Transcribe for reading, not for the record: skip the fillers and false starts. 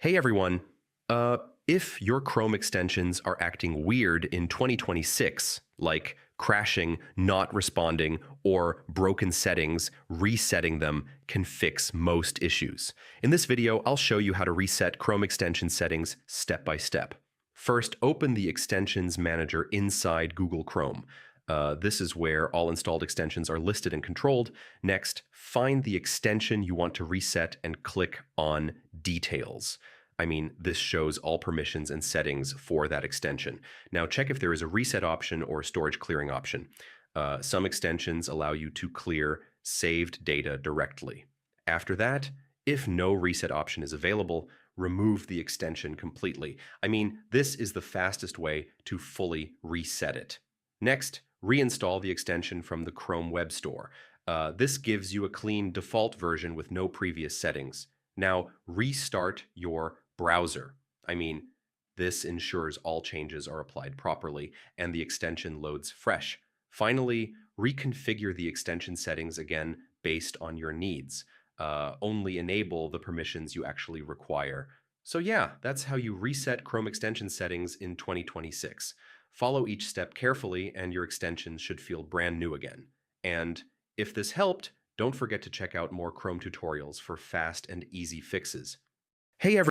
Hey everyone. If your Chrome extensions are acting weird in 2026, like crashing, not responding, or broken settings, resetting them can fix most issues. In this video, I'll show you how to reset Chrome extension settings step by step. First, open the Extensions Manager inside Google Chrome. This is where all installed extensions are listed and controlled. Next, find the extension you want to reset and click on Details. This shows all permissions and settings for that extension. Now check if there is a reset option or storage clearing option. Some extensions allow you to clear saved data directly. After that, if no reset option is available, remove the extension completely. This is the fastest way to fully reset it. Next, reinstall the extension from the Chrome Web Store. This gives you a clean default version with no previous settings. Now, restart your browser. This ensures all changes are applied properly and the extension loads fresh. Finally, reconfigure the extension settings again based on your needs. Only enable the permissions you actually require. So yeah, that's how you reset Chrome extension settings in 2026. Follow each step carefully and your extensions should feel brand new again. And if this helped, don't forget to check out more Chrome tutorials for fast and easy fixes. Hey everyone.